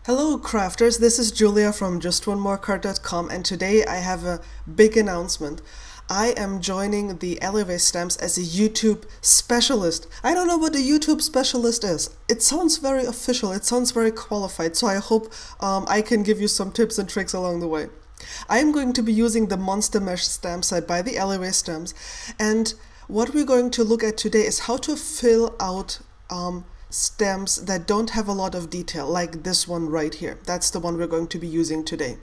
Hello crafters, this is Julia from justonemorecard.com, and today I have a big announcement. I am joining the Alleyway Stamps as a YouTube specialist. I don't know what a YouTube specialist is. It sounds very official, it sounds very qualified, so I hope I can give you some tips and tricks along the way. I am going to be using the Monster Mesh stamp set by the Alleyway Stamps, and what we're going to look at today is how to fill out stamps that don't have a lot of detail, like this one right here. That's the one we're going to be using today.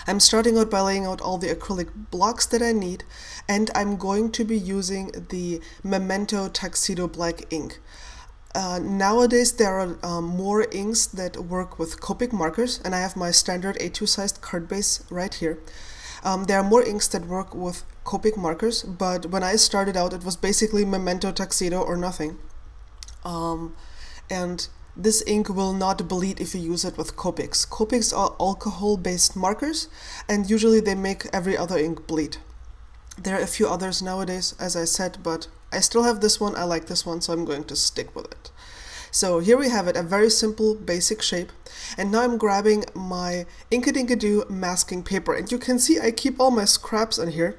I'm starting out by laying out all the acrylic blocks that I need, and I'm going to be using the Memento Tuxedo Black ink. Nowadays there are more inks that work with Copic markers, and I have my standard A2 sized card base right here. There are more inks that work with Copic markers, but when I started out it was basically Memento Tuxedo or nothing. And this ink will not bleed if you use it with Copics. Copics are alcohol-based markers, and usually they make every other ink bleed. There are a few others nowadays, as I said, but I still have this one. I like this one, so I'm going to stick with it. So here we have it, a very simple, basic shape. And now I'm grabbing my Inkadinkado masking paper, and you can see I keep all my scraps in here.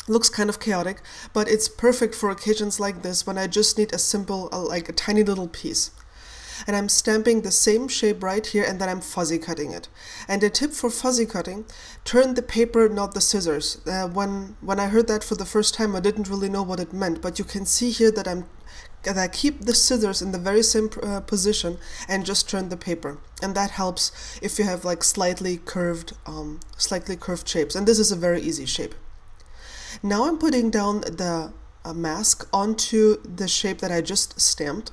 Looks kind of chaotic, but it's perfect for occasions like this when I just need a simple, like a tiny little piece. And I'm stamping the same shape right here, and then I'm fuzzy cutting it. And a tip for fuzzy cutting: turn the paper, not the scissors. When I heard that for the first time, I didn't really know what it meant, but you can see here that I keep the scissors in the very same position and just turn the paper. And that helps if you have like slightly curved shapes. And this is a very easy shape. Now I'm putting down the mask onto the shape that I just stamped,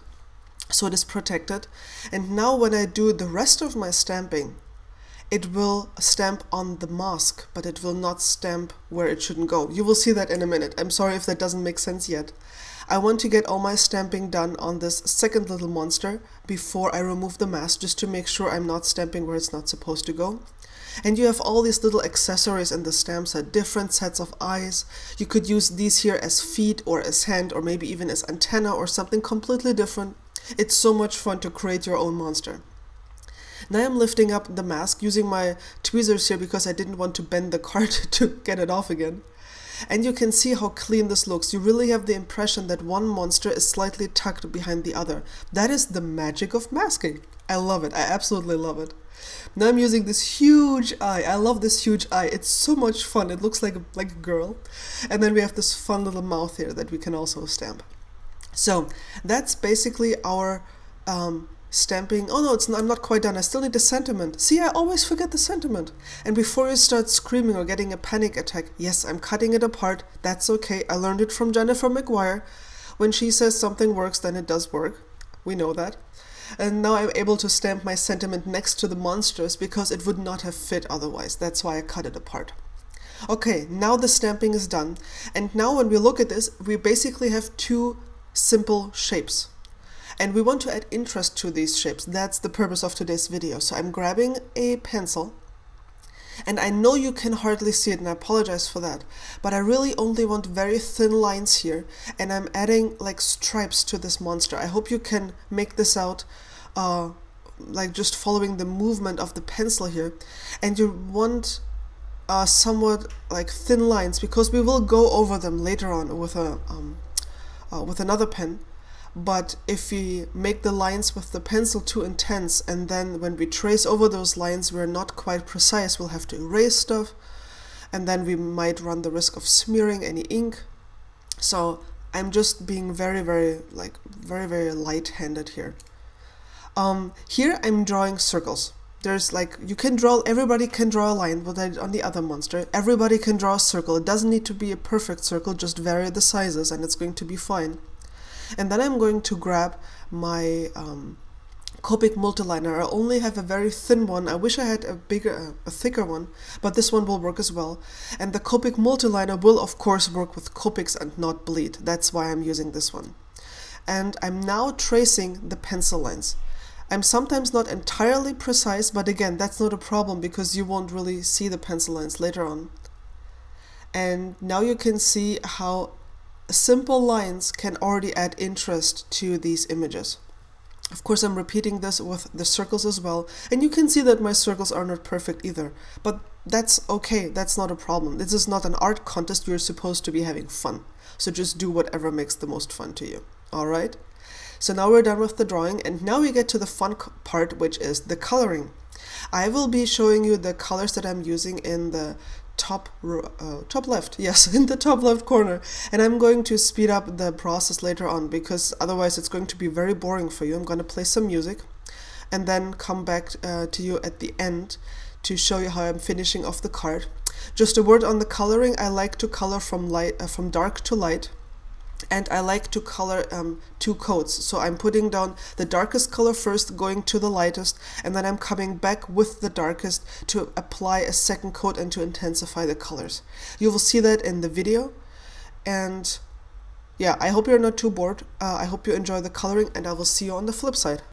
so it is protected. And now when I do the rest of my stamping, it will stamp on the mask, but it will not stamp where it shouldn't go. You will see that in a minute. I'm sorry if that doesn't make sense yet. I want to get all my stamping done on this second little monster before I remove the mask, just to make sure I'm not stamping where it's not supposed to go. And you have all these little accessories in the stamp set, different sets of eyes. You could use these here as feet or as hand or maybe even as antenna or something completely different. It's so much fun to create your own monster. Now I'm lifting up the mask using my tweezers here because I didn't want to bend the card to get it off again. And you can see how clean this looks. You really have the impression that one monster is slightly tucked behind the other. That is the magic of masking. I love it. I absolutely love it. Now I'm using this huge eye. I love this huge eye. It's so much fun. It looks like a girl. And then we have this fun little mouth here that we can also stamp. So that's basically our stamping. Oh no, I'm not quite done. I still need the sentiment. See, I always forget the sentiment. And before you start screaming or getting a panic attack, yes, I'm cutting it apart. That's okay. I learned it from Jennifer McGuire. When she says something works, then it does work. We know that. And now I'm able to stamp my sentiment next to the monsters because it would not have fit otherwise. That's why I cut it apart. Okay, now the stamping is done. And now when we look at this, we basically have two simple shapes. And we want to add interest to these shapes. That's the purpose of today's video. So I'm grabbing a pencil. And I know you can hardly see it, and I apologize for that, but I really only want very thin lines here, and I'm adding like stripes to this monster. I hope you can make this out, like just following the movement of the pencil here. And you want somewhat like thin lines, because we will go over them later on with another pen. But if we make the lines with the pencil too intense, and then when we trace over those lines we're not quite precise, we'll have to erase stuff, and then we might run the risk of smearing any ink. So I'm just being very light-handed here. Here I'm drawing circles. There's like, you can draw, everybody can draw a line, but on the other monster, everybody can draw a circle. It doesn't need to be a perfect circle, just vary the sizes and it's going to be fine. And then I'm going to grab my Copic multiliner. I only have a very thin one. I wish I had a thicker one, but this one will work as well. And the Copic multiliner will of course work with Copics and not bleed. That's why I'm using this one. And I'm now tracing the pencil lines. I'm sometimes not entirely precise, but again, that's not a problem because you won't really see the pencil lines later on. And now you can see how simple lines can already add interest to these images. Of course, I'm repeating this with the circles as well, and you can see that my circles are not perfect either, but that's okay, that's not a problem. This is not an art contest, you're supposed to be having fun. So just do whatever makes the most fun to you, alright? So now we're done with the drawing, and now we get to the fun part, which is the coloring. I will be showing you the colors that I'm using in the top left, yes, in the top left corner, and I'm going to speed up the process later on because otherwise it's going to be very boring for you. I'm going to play some music and then come back to you at the end to show you how I'm finishing off the card. Just a word on the coloring. I like to color from dark to light, and I like to color two coats. So I'm putting down the darkest color first, going to the lightest, and then I'm coming back with the darkest to apply a second coat and to intensify the colors. You will see that in the video. And yeah, I hope you're not too bored. I hope you enjoy the coloring, and I will see you on the flip side.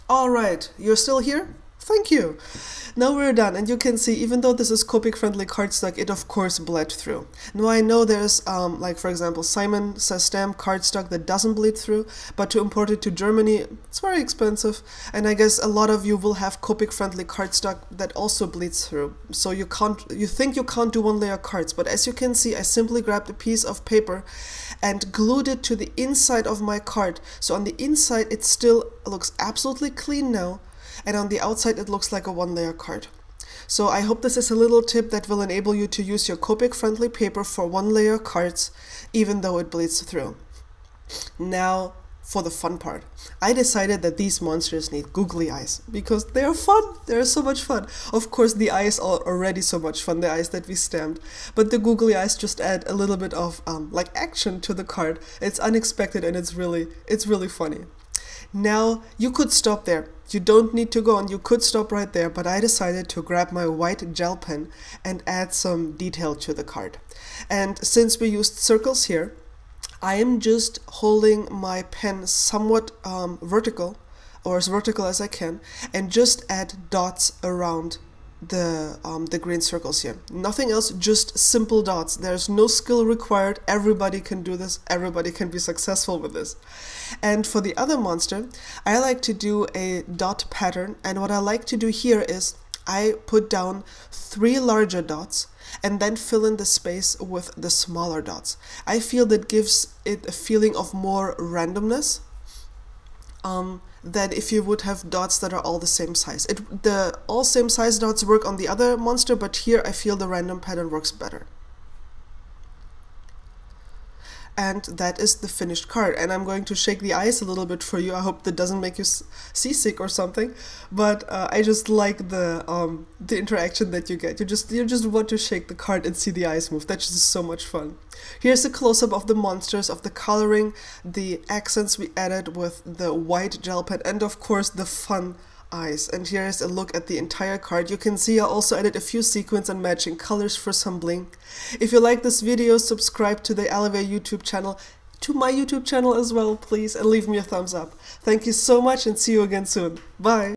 Alright, you're still here? Thank you! Now we're done, and you can see, even though this is Copic-friendly cardstock, it of course bled through. Now I know there's, like for example, Simon says stamp cardstock that doesn't bleed through, but to import it to Germany, it's very expensive, and I guess a lot of you will have Copic-friendly cardstock that also bleeds through. So you think you can't do one-layer cards, but as you can see, I simply grabbed a piece of paper and glued it to the inside of my card. So on the inside, it still looks absolutely clean now, and on the outside it looks like a one-layer card. So I hope this is a little tip that will enable you to use your Copic-friendly paper for one-layer cards, even though it bleeds through. Now for the fun part. I decided that these monsters need googly eyes, because they are fun, they're so much fun. Of course the eyes are already so much fun, the eyes that we stamped, but the googly eyes just add a little bit of like action to the card. It's unexpected and it's really funny. Now you could stop there. You don't need to go on, you could stop right there, but I decided to grab my white gel pen and add some detail to the card. And since we used circles here, I am just holding my pen somewhat vertical, or as vertical as I can, and just add dots around the green circles here. Nothing else, just simple dots. There's no skill required. Everybody can do this. Everybody can be successful with this. And for the other monster, I like to do a dot pattern. And what I like to do here is I put down 3 larger dots and then fill in the space with the smaller dots. I feel that gives it a feeling of more randomness than if you would have dots that are all the same size. The all same size dots work on the other monster, but here I feel the random pattern works better. And that is the finished card. And I'm going to shake the ice a little bit for you. I hope that doesn't make you seasick or something. But I just like the interaction that you get. You just want to shake the card and see the ice move. That's just so much fun. Here's a close-up of the monsters, of the coloring, the accents we added with the white gel pen, and of course the fun eyes. And here is a look at the entire card. You can see I also added a few sequins and matching colors for some bling. If you like this video, subscribe to the Alleyway YouTube channel, to my YouTube channel as well, please, and leave me a thumbs up. Thank you so much and see you again soon. Bye!